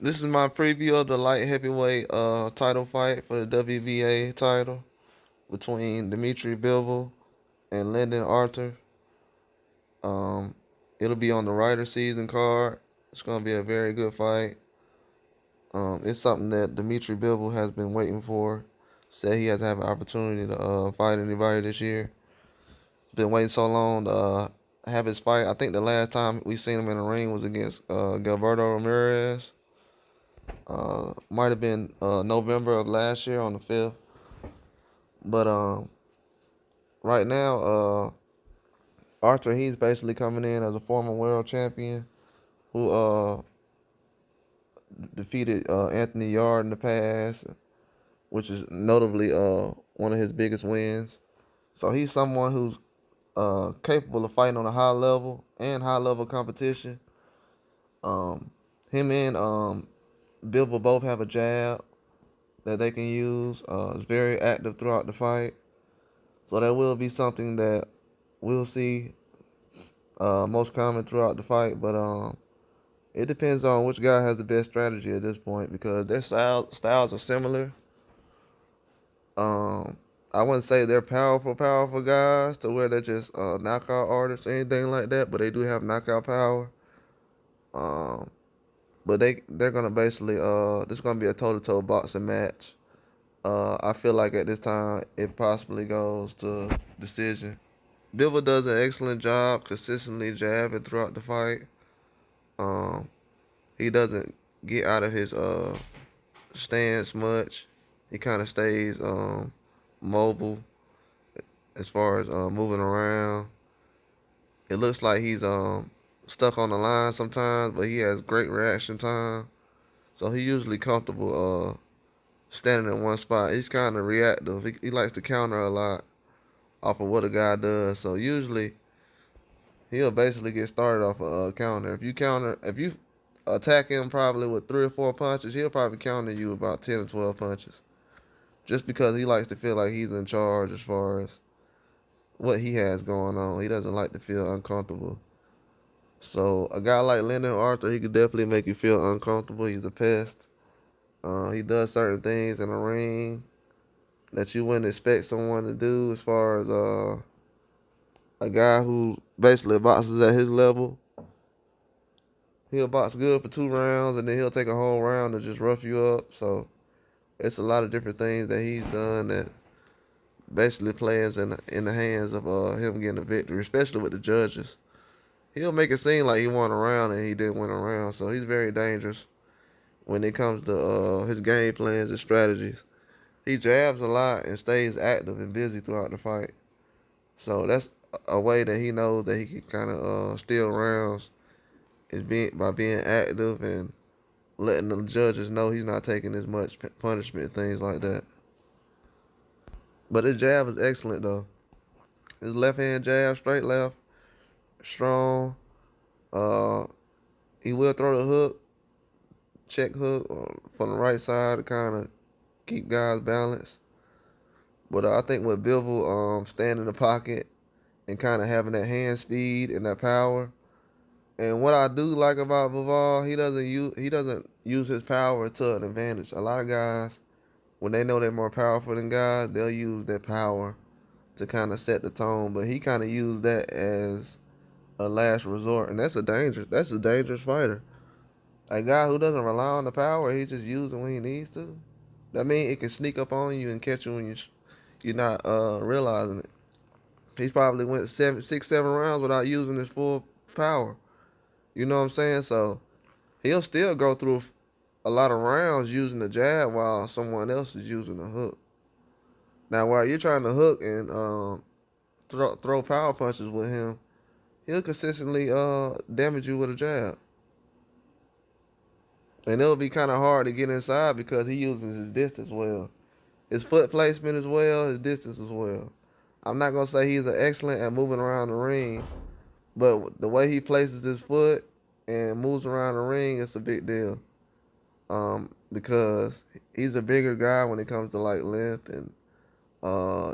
This is my preview of the light heavyweight title fight for the WBA title between Dmitry Bivol and Lyndon Arthur. Um, it'll be on the Ryder season card. It's gonna be a very good fight. It's something that Dmitry Bivol has been waiting for. Said he has to have an opportunity to fight anybody this year. Been waiting so long to have his fight. I think the last time we seen him in the ring was against Gilberto Ramirez. Might have been November of last year on the 5th. But right now, Arthur, he's basically coming in as a former world champion who defeated Anthony Yard in the past, which is notably one of his biggest wins. So he's someone who's capable of fighting on a high level and high level competition. Um, him and Bill will both have a jab that they can use. It's very active throughout the fight. So that will be something that we'll see most common throughout the fight. But it depends on which guy has the best strategy at this point because their styles are similar. Um, I wouldn't say they're powerful guys to where they're just knockout artists or anything like that, but they do have knockout power. Um, but they're gonna basically this is gonna be a toe-to-toe boxing match. I feel like at this time it possibly goes to decision. Bivol does an excellent job consistently jabbing throughout the fight. Um, he doesn't get out of his stance much. He kind of stays mobile as far as moving around. It looks like he's stuck on the line sometimes, but he has great reaction time. So he usually comfortable standing in one spot. He's kind of reactive. He likes to counter a lot off of what a guy does. So usually he'll basically get started off a counter. If you attack him probably with 3 or 4 punches, he'll probably counter you about 10 or 12 punches. Just because he likes to feel like he's in charge as far as what he has going on. He doesn't like to feel uncomfortable. So a guy like Lyndon Arthur, he could definitely make you feel uncomfortable. He's a pest. He does certain things in the ring that you wouldn't expect someone to do as far as a guy who basically boxes at his level. He'll box good for 2 rounds and then he'll take a whole round to just rough you up. So it's a lot of different things that he's done that basically plays in the hands of him getting a victory, especially with the judges. He'll make it seem like he won a round and he didn't win a round. So he's very dangerous when it comes to his game plans and strategies. He jabs a lot and stays active and busy throughout the fight. So that's a way that he knows that he can kind of steal rounds is by being active and letting the judges know he's not taking as much punishment, things like that. But his jab is excellent though. His left hand jab, straight left, strong. Uh, he will throw the hook, check hook from the right side to kind of keep guys balanced. But I think with Bivol staying in the pocket and kind of having that hand speed and that power. And what I do like about Bivol, he doesn't use his power to an advantage. A lot of guys, when they know they're more powerful than guys, they'll use their power to kind of set the tone. But he kind of used that as a last resort, and that's a dangerous fighter. A guy who doesn't rely on the power, he just uses it when he needs to. That means it can sneak up on you and catch you when you're not realizing it. He's probably went 6, 7 rounds without using his full power. You know what I'm saying? So he'll still go through a lot of rounds using the jab while someone else is using the hook. Now, while you're trying to hook and throw power punches with him, he'll consistently damage you with a jab. And it'll be kind of hard to get inside because he uses his distance well. His foot placement as well, his distance as well. I'm not going to say he's excellent at moving around the ring, but the way he places his foot and moves around the ring, it's a big deal. Because he's a bigger guy when it comes to like length and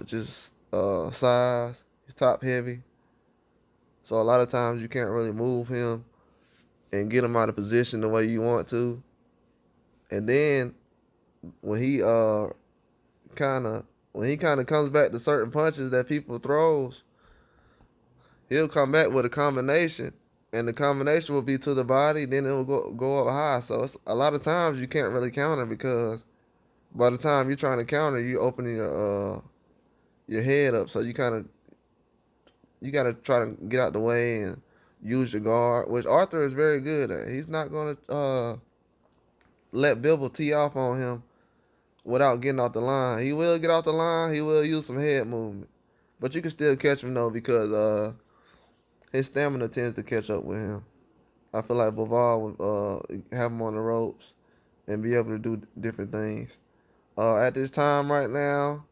just size. He's top heavy. So a lot of times you can't really move him and get him out of position the way you want to. And then when he kind of comes back to certain punches that people throws, he'll come back with a combination, and the combination will be to the body. Then it will go up high. So it's, a lot of times you can't really counter because by the time you're trying to counter, you opening your head up. So you gotta try to get out the way and use your guard, which Arthur is very good at. He's not gonna let Bivol tee off on him without getting off the line. He will get off the line. He will use some head movement, but you can still catch him though because his stamina tends to catch up with him. I feel like Bivol would have him on the ropes and be able to do different things. At this time right now,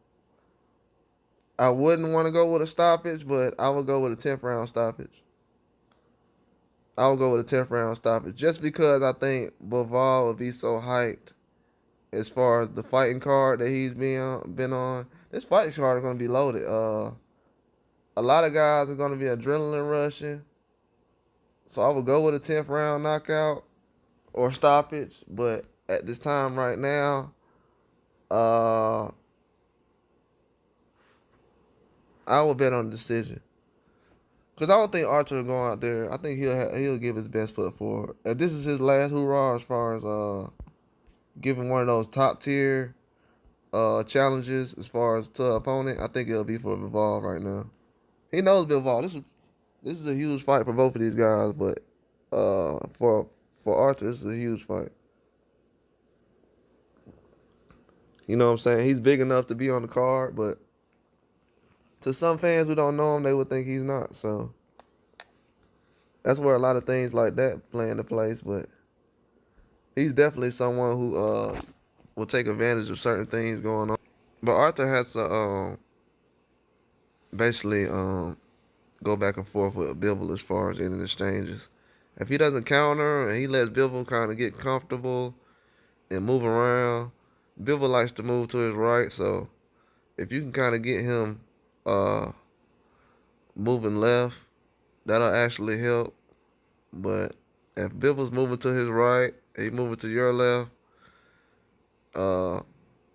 I wouldn't want to go with a stoppage, but I would go with a 10th round stoppage. I would go with a 10th round stoppage just because I think Bivol would be so hyped as far as the fighting card that he's been on. This fighting card is going to be loaded. A lot of guys are going to be adrenaline rushing. So I would go with a 10th round knockout or stoppage. But at this time right now, I will bet on the decision. Because I don't think Archer will go out there. I think he'll give his best foot forward. If this is his last hoorah as far as giving one of those top tier challenges as far as to opponent, I think it'll be for Bivol right now. He knows Bivol. This is a huge fight for both of these guys, but for Arthur, this is a huge fight. You know what I'm saying? He's big enough to be on the card, but to some fans who don't know him, they would think he's not. So that's where a lot of things like that play into place. But he's definitely someone who will take advantage of certain things going on. But Arthur has to basically go back and forth with Bivol as far as ending exchanges. If he doesn't counter and he lets Bivol kind of get comfortable and move around, Bivol likes to move to his right. So if you can kind of get him moving left, that'll actually help. But if Bivol's moving to his right, he moving to your left,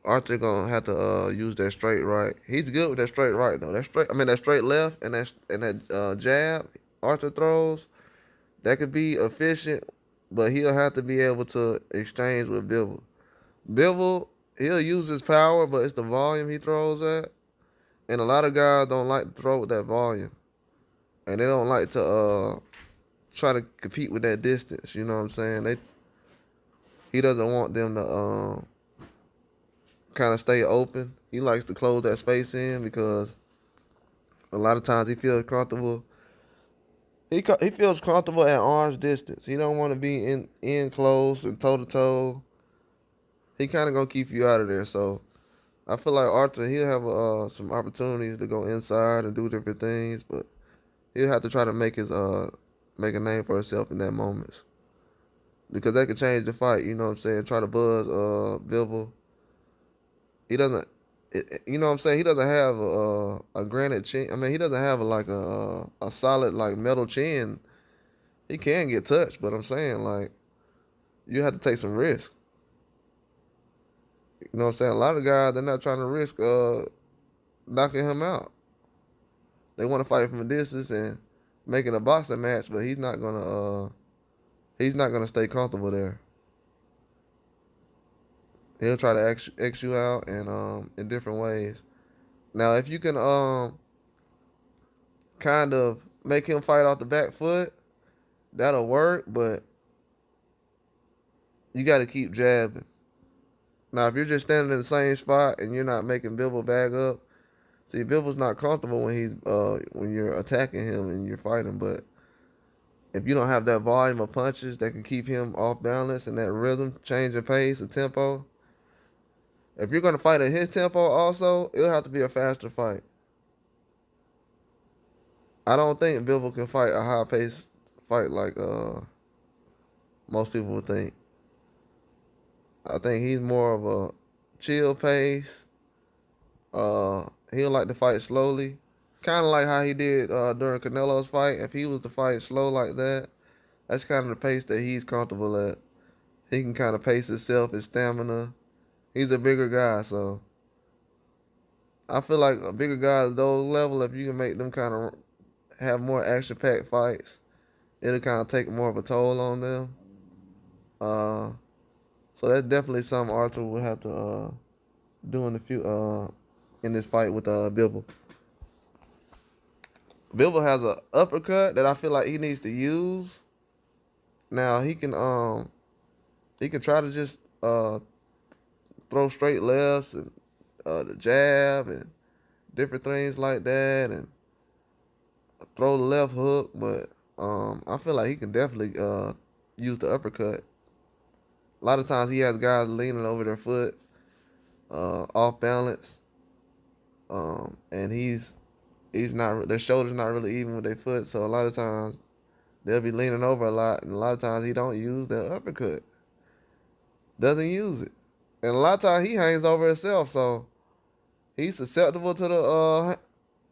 Arthur gonna have to use that straight right. He's good with that straight right though. That straight left and that jab Arthur throws, that could be efficient, but he'll have to be able to exchange with Bivol. Bivol, he'll use his power, but it's the volume he throws at. And a lot of guys don't like to throw with that volume. And they don't like to try to compete with that distance. You know what I'm saying? He doesn't want them to kind of stay open. He likes to close that space in because a lot of times he feels comfortable. He feels comfortable at arm's distance. He don't want to be in close and toe-to-toe. He kind of going to keep you out of there. So I feel like Arthur, he'll have some opportunities to go inside and do different things, but he'll have to try to make a name for himself in that moments. Because that could change the fight, you know what I'm saying? Try to buzz Bivol. He doesn't, you know what I'm saying? He doesn't have a granite chin. I mean, he doesn't have a solid like metal chin. He can get touched, but I'm saying like you have to take some risk. You know what I'm saying? A lot of guys, they're not trying to risk knocking him out. They want to fight from a distance and making a boxing match, but he's not gonna stay comfortable there. He'll try to X you out and in different ways. Now, if you can kind of make him fight off the back foot, that'll work, but you got to keep jabbing. Now, if you're just standing in the same spot and you're not making Bivol bag up, see, Bivol's not comfortable when you're attacking him and you're fighting, but if you don't have that volume of punches that can keep him off balance and that rhythm, change of pace, and tempo, if you're going to fight at his tempo also, it'll have to be a faster fight. I don't think Bivol can fight a high-paced fight like most people would think. I think he's more of a chill pace. He'll like to fight slowly. Kind of like how he did during Canelo's fight. If he was to fight slow like that, that's kind of the pace that he's comfortable at. He can kind of pace himself, his stamina. He's a bigger guy, so I feel like a bigger guy at those level, if you can make them kind of have more action-packed fights, it'll kind of take more of a toll on them. Uh, so that's definitely something Arthur will have to do in this fight with Bivol. Bivol has an uppercut that I feel like he needs to use. Now he can try to just throw straight lefts and the jab and different things like that, and throw the left hook, but I feel like he can definitely use the uppercut. A lot of times he has guys leaning over their foot, off balance, and he's not, their shoulders not really even with their foot, so a lot of times they'll be leaning over a lot, and a lot of times he don't use the uppercut, doesn't use it, and a lot of times he hangs over himself, so he's susceptible to the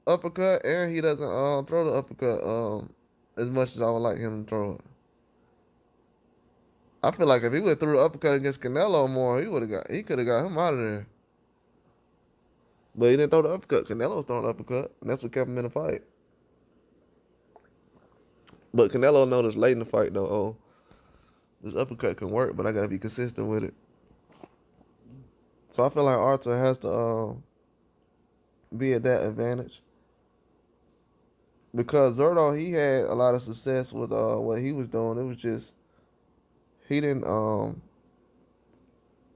uppercut, and he doesn't throw the uppercut as much as I would like him to throw it. I feel like if he would have threw the uppercut against Canelo more, he could have got him out of there. But he didn't throw the uppercut. Canelo was throwing the uppercut, and that's what kept him in the fight. But Canelo noticed late in the fight though, oh, this uppercut can work, but I gotta be consistent with it. So I feel like Arthur has to be at that advantage. Because Zurdo, he had a lot of success with what he was doing. It was just he didn't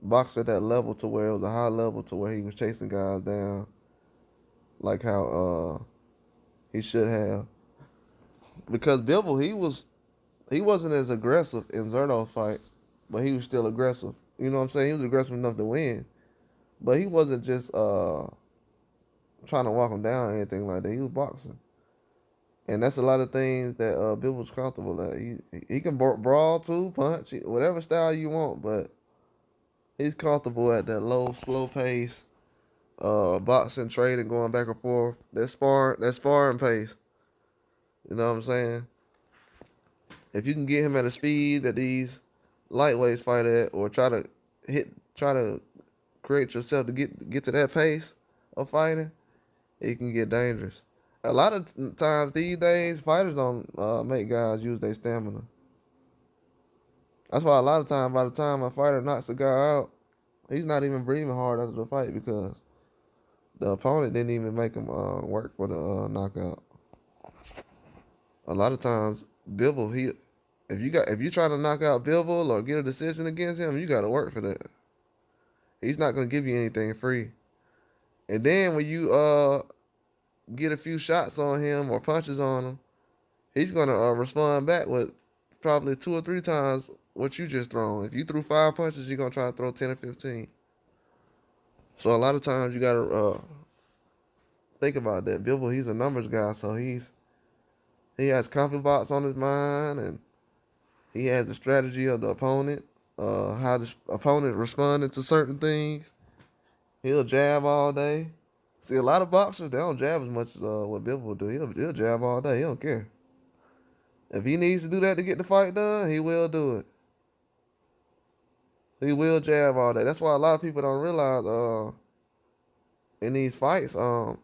box at that level to where it was a high level to where he was chasing guys down like how he should have. Because Bivol, he wasn't as aggressive in Zurdo's fight, but he was still aggressive. You know what I'm saying? He was aggressive enough to win, but he wasn't just trying to walk him down or anything like that. He was boxing. And that's a lot of things that Bivol's comfortable at. He can brawl too, punch, whatever style you want, but he's comfortable at that low, slow pace, boxing, trading, going back and forth. That sparring pace. You know what I'm saying? If you can get him at a speed that these lightweights fight at, or try to create yourself to get to that pace of fighting, it can get dangerous. A lot of times these days, fighters don't make guys use their stamina. That's why a lot of times, by the time a fighter knocks a guy out, he's not even breathing hard after the fight because the opponent didn't even make him work for the knockout. A lot of times, Bivol, if you try to knock out Bivol or get a decision against him, you got to work for that. He's not gonna give you anything free. And then when you get a few shots on him or punches on him, he's gonna respond back with probably 2 or 3 times what you just thrown. If you threw 5 punches, you're gonna try to throw 10 or 15. So a lot of times you gotta think about that. Bivol, he's a numbers guy, so he has CONTFACEITBOX on his mind, and he has the strategy of the opponent, how the opponent responding to certain things. He'll jab all day. See, a lot of boxers, they don't jab as much as what Bivol will do. He'll jab all day. He don't care. If he needs to do that to get the fight done, he will do it. He will jab all day. That's why a lot of people don't realize in these fights, Bivol's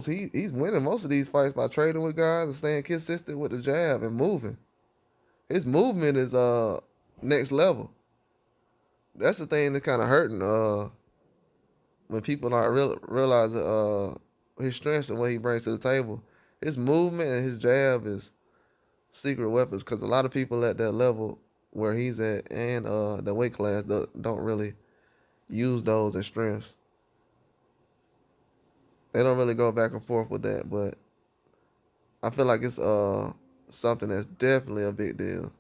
he's winning most of these fights by trading with guys and staying consistent with the jab and moving. His movement is next level. That's the thing that's kind of hurting when people don't realize his strengths and what he brings to the table. His movement and his jab is secret weapons, because a lot of people at that level where he's at and the weight class don't really use those as strengths. They don't really go back and forth with that, but I feel like it's something that's definitely a big deal.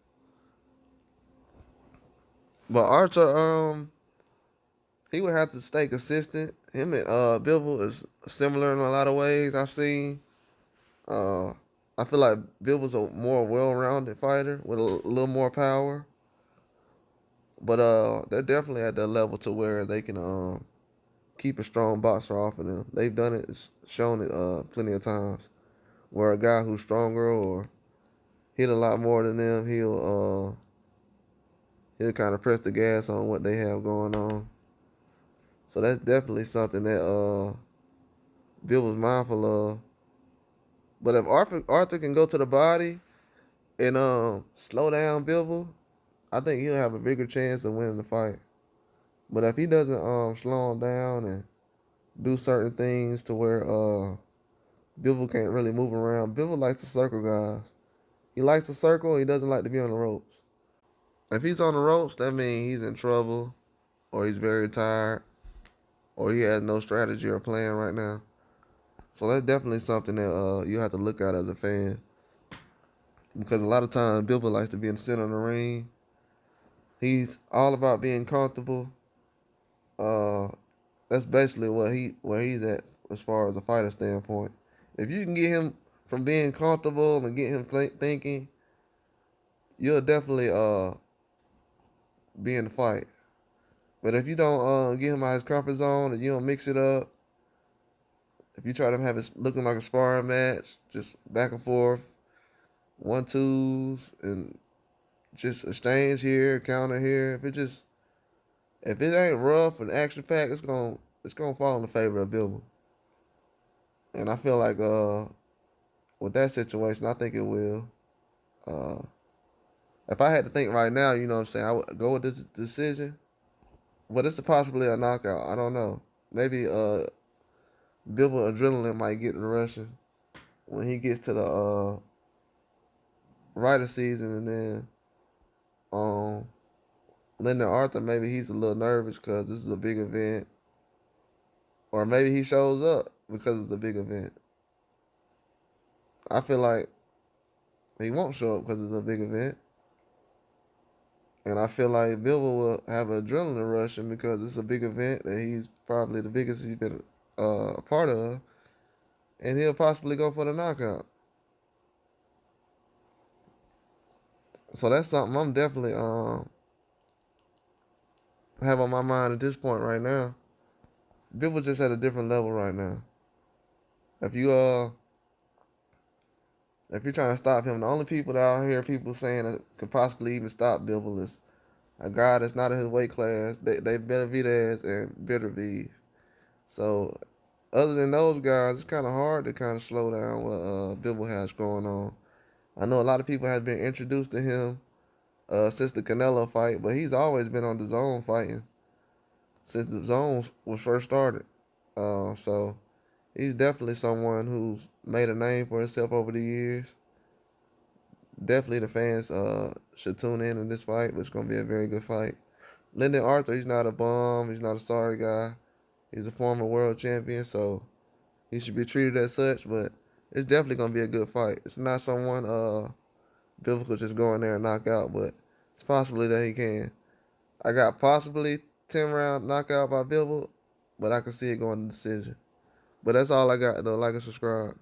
But Archer, he would have to stay consistent. Him and Bivol is similar in a lot of ways I've seen. I feel like Bivol's a more well-rounded fighter with a little more power. But they're definitely at that level to where they can keep a strong boxer off of them. They've done it, shown it plenty of times, where a guy who's stronger or hit a lot more than them, he'll he'll kind of press the gas on what they have going on. So that's definitely something that Bill was mindful of. But if Arthur can go to the body and slow down Bivol, I think he'll have a bigger chance of winning the fight. But if he doesn't slow him down and do certain things to where Bivol can't really move around, Bivol likes to circle guys. He likes to circle. He doesn't like to be on the ropes. If he's on the ropes, that means he's in trouble, or he's very tired, or he has no strategy or plan right now. So that's definitely something that you have to look at as a fan. Because a lot of times Bivol likes to be in the center of the ring. He's all about being comfortable. Uh, that's basically where he's at as far as a fighter standpoint. If you can get him from being comfortable and get him thinking, you'll definitely be in the fight. But if you don't get him out of his comfort zone and you don't mix it up, if you try to have it looking like a sparring match, just back and forth, 1-2s, and just exchange here, counter here. If it ain't rough and action packed, it's gonna fall in the favor of Bivol. And I feel like with that situation, I think it will. Uh, if I had to think right now, you know what I'm saying, I would go with this decision. But it's possibly a knockout. I don't know. Maybe Bivol adrenaline might get in rushing when he gets to the Ryder season, and then Lyndon Arthur, maybe he's a little nervous because this is a big event, or maybe he shows up because it's a big event. I feel like he won't show up because it's a big event, and I feel like Bivol will have an adrenaline rushing because it's a big event that he's probably the biggest he's been a part of, and he'll possibly go for the knockout. So that's something I'm definitely have on my mind at this point right now. Bivol just at a different level right now. If you if you're trying to stop him, the only people that I hear people saying that could possibly even stop Bivol is a guy that's not in his weight class. They Benavidez and Bitterbeef. So other than those guys, it's kind of hard to kind of slow down what Bivol has going on. I know a lot of people have been introduced to him since the Canelo fight, but he's always been on the zone fighting since the zone was first started. So he's definitely someone who's made a name for himself over the years. Definitely the fans should tune in this fight. It's going to be a very good fight. Lyndon Arthur, he's not a bum. He's not a sorry guy. He's a former world champion, so he should be treated as such. But it's definitely going to be a good fight. It's not someone Bivol could just go in there and knock out, but it's possibly that he can. I got possibly 10-round knockout by Bivol, but I can see it going to decision. But that's all I got, though. Like and subscribe.